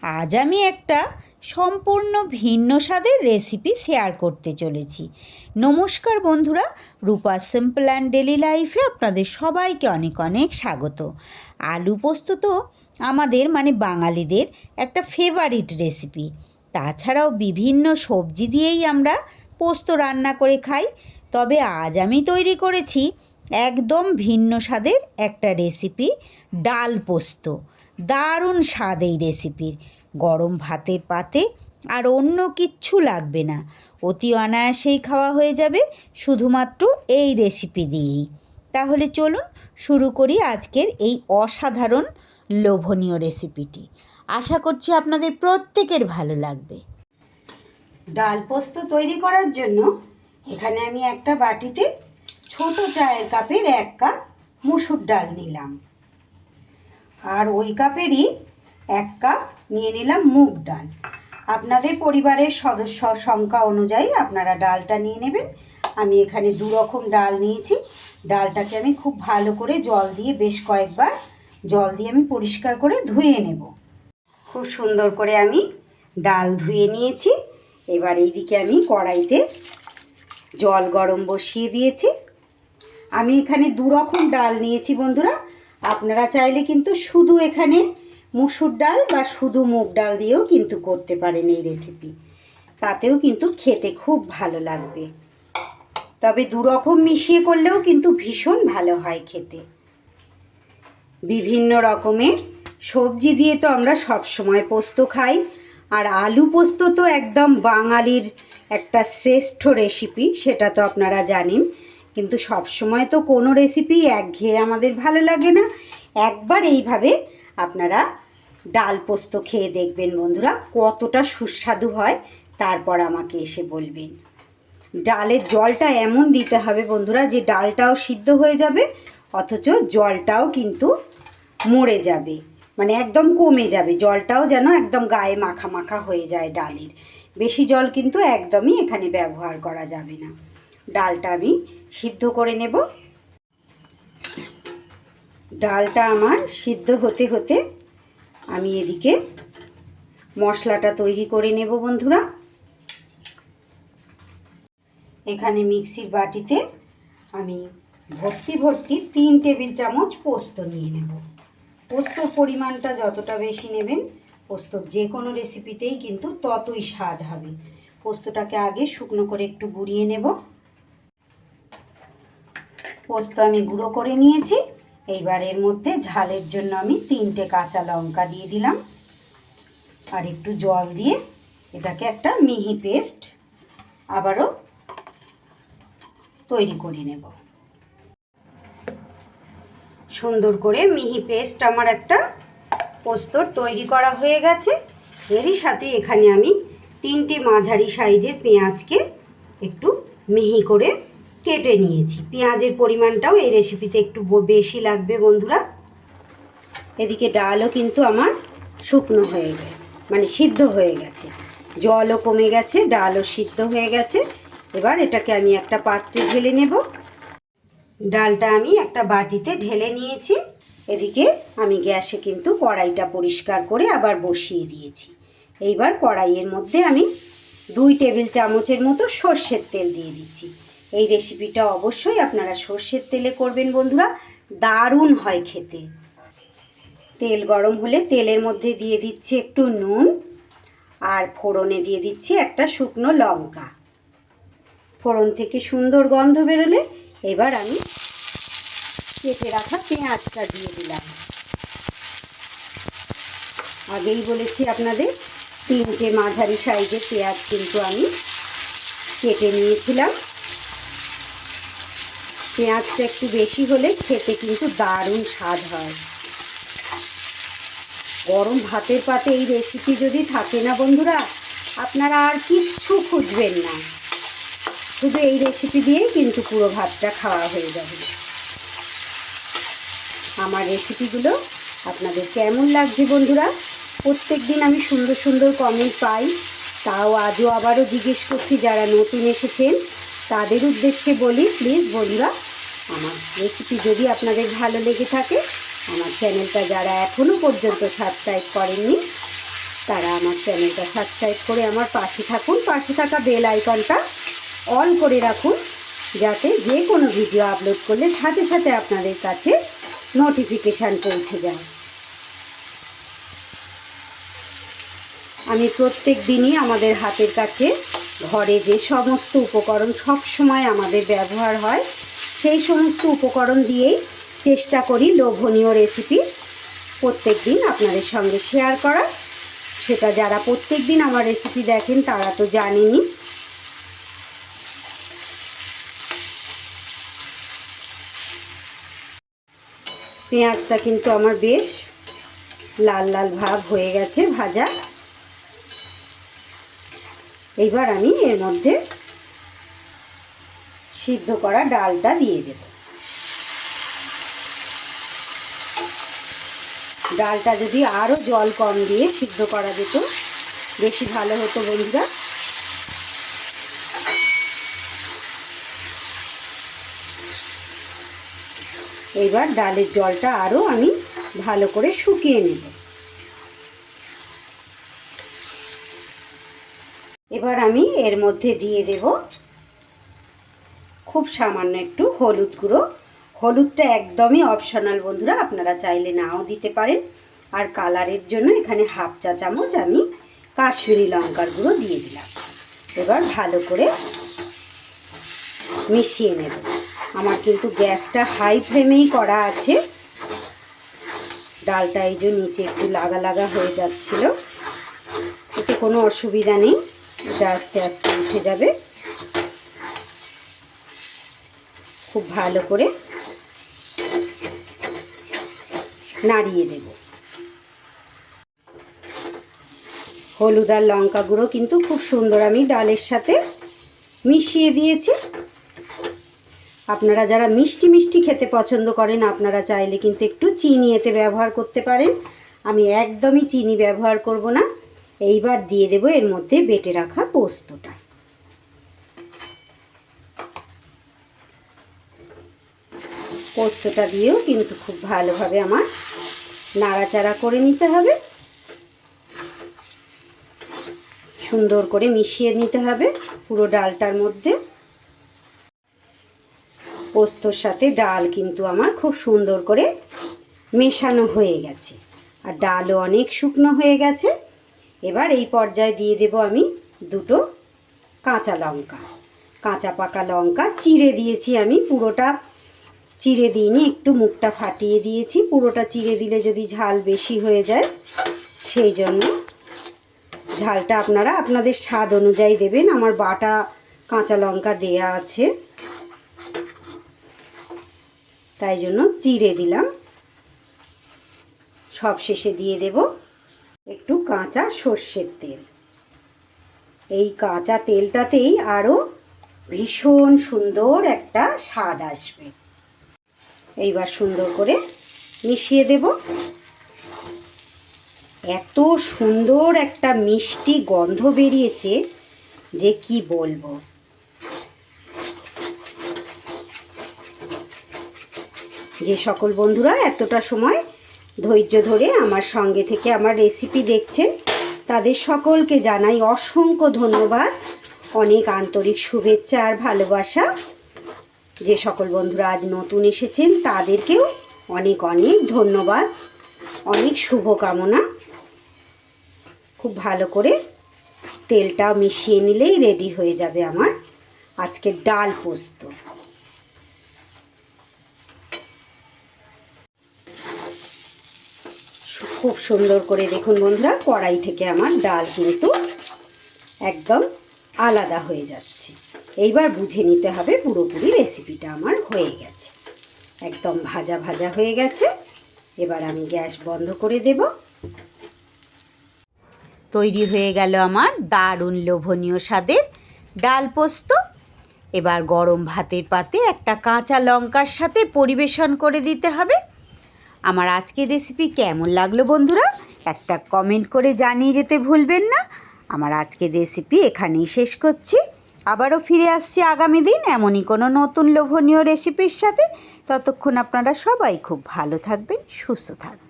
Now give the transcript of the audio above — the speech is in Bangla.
আজ আমি একটা সম্পূর্ণ ভিন্ন স্বাদের রেসিপি শেয়ার করতে চলেছি। নমস্কার বন্ধুরা, রূপা সিম্পল অ্যান্ড ডেলি লাইফে আপনাদের সবাইকে অনেক অনেক স্বাগত। আলু পোস্ত তো আমাদের বাঙালিদের একটা ফেভারিট রেসিপি। তাছাড়াও বিভিন্ন সবজি দিয়েই আমরা পোস্ত রান্না করে খাই। তবে আজ আমি তৈরি করেছি একদম ভিন্ন স্বাদের একটা রেসিপি, ডাল পোস্ত। দারুণ স্বাদ এই রেসিপির। গরম ভাতের পাতে আর অন্য কিচ্ছু লাগবে না, অতি অনায়াসেই খাওয়া হয়ে যাবে শুধুমাত্র এই রেসিপি দিয়েই। তাহলে চলুন শুরু করি আজকের এই অসাধারণ লোভনীয় রেসিপিটি। আশা করছি আপনাদের প্রত্যেকের ভালো লাগবে। ডাল পোস্ত তৈরি করার জন্য এখানে আমি একটা বাটিতে ছোট চায়ের কাপের 1 কাপ মুসুর ডাল নিলাম, আর ওই কাপেরই 1 কাপ নিয়ে নিলাম মুগ ডাল। আপনাদের পরিবারের সদস্য সংখ্যা অনুযায়ী আপনারা ডালটা নিয়ে নেবেন। আমি এখানে 2 রকম ডাল নিয়েছি। ডালটাকে আমি খুব ভালো করে জল দিয়ে বেশ কয়েকবার জল দিয়ে আমি পরিষ্কার করে ধুয়ে নেব। খুব সুন্দর করে আমি ডাল ধুয়ে নিয়েছি। এবার এইদিকে আমি কড়াইতে জল গরম বসিয়ে দিয়েছি। আমি এখানে 2 রকম ডাল নিয়েছি বন্ধুরা। আপনারা চাইলে কিন্তু শুধু এখানে মুসুর ডাল বা শুধু মুগ ডাল দিয়েও কিন্তু করতে পারেন এই রেসিপি, তাতেও কিন্তু খেতে খুব ভালো লাগবে। তবে 2 রকম মিশিয়ে করলেও কিন্তু ভীষণ ভালো হয় খেতে। বিভিন্ন রকমের সবজি দিয়ে তো আমরা সব সময় পোস্ত খাই, আর আলু পোস্ত তো একদম বাঙালির একটা শ্রেষ্ঠ রেসিপি, সেটা তো আপনারা জানেন। কিন্তু সব সময় তো কোনো রেসিপি একঘেয়ে আমাদের ভালো লাগে না। একবার এইভাবে আপনারা ডাল পোস্ত খেয়ে দেখবেন বন্ধুরা, কতটা সুস্বাদু হয়, তারপর আমাকে এসে বলবেন। ডালের জলটা এমন দিতে হবে বন্ধুরা যে ডালটাও সিদ্ধ হয়ে যাবে, অথচ জলটাও কিন্তু মরে যাবে, একদম কমে যাবে। জলটাও যেন একদম গায়ে মাখা মাখা হয়ে যায় ডালের। বেশি জল কিন্তু একদমই এখানে ব্যবহার করা যাবে না। ডালটা আমি সিদ্ধ করে নেব। ডালটা আমার সিদ্ধ হতে হতে আমি এদিকে মশলাটা তৈরি করে নেব বন্ধুরা। এখানে মিক্সির বাটিতে আমি ভর্তি 3 টেবিল চামচ পোস্ত নিয়ে নেব। পোস্তর পরিমাণটা যতটা বেশি নেবেন, পোস্তর যে কোনো রেসিপিতেই কিন্তু ততই স্বাদ হবে। পোস্তটাকে আগে শুকনো করে একটু গুঁড়িয়ে নেব। পোস্ত আমি গুঁড়ো করে নিয়েছি। এইবার এর মধ্যে ঝালের জন্য আমি 3টে কাঁচা লঙ্কা দিয়ে দিলাম, আর একটু জল দিয়ে এটাকে একটা মিহি পেস্ট আবারও তৈরি করে নেব। সুন্দর করে মিহি পেস্ট আমার একটা পোস্তর তৈরি করা হয়ে গেছে। এরই সাথে এখানে আমি 3টে মাঝারি সাইজের পেঁয়াজকে একটু মিহি করে কেটে নিয়েছি। পেঁয়াজের পরিমাণটাও এই রেসিপিতে একটু বেশি লাগবে বন্ধুরা। এদিকে ডালও কিন্তু আমার শুকনো হয়ে গেছে, সিদ্ধ হয়ে গেছে। জলও কমে গেছে, ডালও সিদ্ধ হয়ে গেছে। এবার এটাকে আমি একটা পাত্রে ঢেলে নেব। ডালটা আমি একটা বাটিতে ঢেলে নিয়েছি। এদিকে আমি গ্যাসে কিন্তু কড়াইটা পরিষ্কার করে আবার বসিয়ে দিয়েছি। এইবার কড়াইয়ের মধ্যে আমি 2 টেবিল চামচের মতো সর্ষের তেল দিয়ে দিচ্ছি। এই রেসিপিটা অবশ্যই আপনারা সর্ষের তেলে করবেন বন্ধুরা, দারুণ হয় খেতে। তেল গরম হলে তেলের মধ্যে দিয়ে দিচ্ছি একটু নুন, আর ফোড়নে দিয়ে দিচ্ছি একটা শুকনো লঙ্কা। ফোড়ন থেকে সুন্দর গন্ধ বেরোলে এবার আমি কেটে রাখা পেঁয়াজটা দিয়ে দিলাম। আগেই বলেছি আপনাদের 3টে মাঝারি সাইজের পেঁয়াজ কিন্তু আমি কেটে নিয়েছিলাম। পেঁয়াজটা একটু বেশি হলে খেতে কিন্তু দারুণ স্বাদ হয়। গরম ভাতের পাতে এই রেসিপি যদি থাকে না বন্ধুরা, আপনারা আর কিচ্ছু খুঁজবেন না, শুধু এই রেসিপি দিয়েই কিন্তু পুরো ভাতটা খাওয়া হয়ে যাবে। আমার রেসিপিগুলো আপনাদের কেমন লাগছে বন্ধুরা? প্রত্যেক দিন আমি সুন্দর সুন্দর কমেন্ট পাই, তাও আজও আবারও জিজ্ঞেস করছি, যারা নতুন এসেছেন তাদের উদ্দেশ্যে বলি, প্লিজ বন্ধুরা, আমার রেসিপি যদি আপনাদের ভালো লেগে থাকে, আমার চ্যানেলটা যারা এখনও পর্যন্ত সাবস্ক্রাইব করেননি তারা আমার চ্যানেলটা সাবস্ক্রাইব করে আমার পাশে থাকুন, পাশে থাকা বেল আইকনটা অন করে রাখুন, যাতে যে কোনো ভিডিও আপলোড করলে সাথে সাথে আপনাদের কাছে নোটিফিকেশান পৌঁছে যায়। আমি প্রত্যেক দিনই আমাদের হাতের কাছে ঘরে যে সমস্ত উপকরণ সব সময় আমাদের ব্যবহার হয়, সেই সমস্ত উপকরণ দিয়েই চেষ্টা করি লোভনীয় রেসিপি প্রত্যেক দিন আপনাদের সঙ্গে শেয়ার করা। সেটা যারা প্রত্যেক দিন আমার রেসিপি দেখেন তারা তো জানেনই। পেঁয়াজটা কিন্তু আমার বেশ লাল লাল ভাব হয়ে গেছে ভাজা। এইবার আমি এর মধ্যে সিদ্ধ করা ডালটা দিয়ে দেব। ডালটা যদি আরও জল কম দিয়ে সিদ্ধ করা যেত বেশি ভালো হতো বন্ধুরা। এইবার ডালের জলটা আরও আমি ভালো করে শুকিয়ে নেব। এবার আমি এর মধ্যে দিয়ে দেব খুব সামান্য একটু হলুদ গুঁড়ো। হলুদটা একদমই অপশনাল বন্ধুরা, আপনারা চাইলে নাও দিতে পারেন। আর কালারের জন্য এখানে হাফ চা চামচ আমি কাশ্মীরি লঙ্কার গুঁড়ো দিয়ে দিলাম। এবার ভালো করে মিশিয়ে নেব। আমার কিন্তু গ্যাসটা হাই ফ্লেমেই করা আছে। ডালটা এই যে নিচে একটু লাগা লাগা হয়ে যাচ্ছিল, এতে কোনো অসুবিধা নেই, এটা আস্তে আস্তে উঠে যাবে। খুব ভালো করে নাড়িয়ে দেব। হলুদ আর লঙ্কা গুঁড়ো কিন্তু খুব সুন্দর আমি ডালের সাথে মিশিয়ে দিয়েছি। আপনারা যারা মিষ্টি মিষ্টি খেতে পছন্দ করেন আপনারা চাইলে কিন্তু একটু চিনি এতে ব্যবহার করতে পারেন। আমি একদমই চিনি ব্যবহার করব না। এইবার দিয়ে দেব এর মধ্যে বেটে রাখা পোস্তটা। পোস্তটা দিয়েও কিন্তু খুব ভালোভাবে আমার নাড়াচাড়া করে নিতে হবে, সুন্দর করে মিশিয়ে নিতে হবে পুরো ডালটার মধ্যে। পোস্তর সাথে ডাল কিন্তু আমার খুব সুন্দর করে মেশানো হয়ে গেছে, আর ডালও অনেক শুকনো হয়ে গেছে। এবার এই পর্যায়ে দিয়ে দেব আমি দুটো কাঁচা লঙ্কা, কাঁচা পাকা লঙ্কা চিড়ে দিয়েছি। আমি পুরোটা চিড়ে দিইনি, একটু মুখটা ফাটিয়ে দিয়েছি। পুরোটা চিড়ে দিলে যদি ঝাল বেশি হয়ে যায়, সেই জন্য ঝালটা আপনারা আপনাদের স্বাদ অনুযায়ী দেবেন। আমার বাটা কাঁচা লঙ্কা দেয়া আছে, তাই জন্য চিড়ে দিলাম। সব শেষে দিয়ে দেব একটু কাঁচা সর্ষের তেল। এই কাঁচা তেলটাতেই আরও ভীষণ সুন্দর একটা স্বাদ আসবে। এইবার সুন্দর করে মিশিয়ে দেব। এত সুন্দর একটা মিষ্টি গন্ধ বেরিয়েছে যে কি বলবো। যে সকল বন্ধুরা এতটা সময় ধৈর্য ধরে আমার সঙ্গে থেকে আমার রেসিপি দেখছেন তাদের সকলকে জানাই অসংখ্য ধন্যবাদ, অনেক আন্তরিক শুভেচ্ছা আর ভালোবাসা। যে সকল বন্ধুরা আজ নতুন এসেছেন তাদেরকেও অনেক অনেক ধন্যবাদ, অনেক শুভকামনা। খুব ভালো করে তেলটা মিশিয়ে নিলেই রেডি হয়ে যাবে আমার আজকের ডাল পোস্ত। খুব সুন্দর করে দেখুন বন্ধুরা, কড়াই থেকে আমার ডাল কিন্তু একদম আলাদা হয়ে যাচ্ছে। এইবার বুঝে নিতে হবে পুরোপুরি রেসিপিটা আমার হয়ে গেছে, একদম ভাজা ভাজা হয়ে গেছে। এবার আমি গ্যাস বন্ধ করে দেব। তৈরি হয়ে গেল আমার দারুণ লোভনীয় স্বাদের ডাল পোস্ত। এবার গরম ভাতের পাতে একটা কাঁচা লঙ্কার সাথে পরিবেশন করে দিতে হবে। আমার আজকের রেসিপি কেমন লাগলো বন্ধুরা একটা কমেন্ট করে জানিয়ে যেতে ভুলবেন না। আমার আজকের রেসিপি এখানেই শেষ করছি। আবারও ফিরে আসছি আগামী দিন এমনই কোনো নতুন লোভনীয় রেসিপির সাথে। ততক্ষণ আপনারা সবাই খুব ভালো থাকবেন, সুস্থ থাকবেন।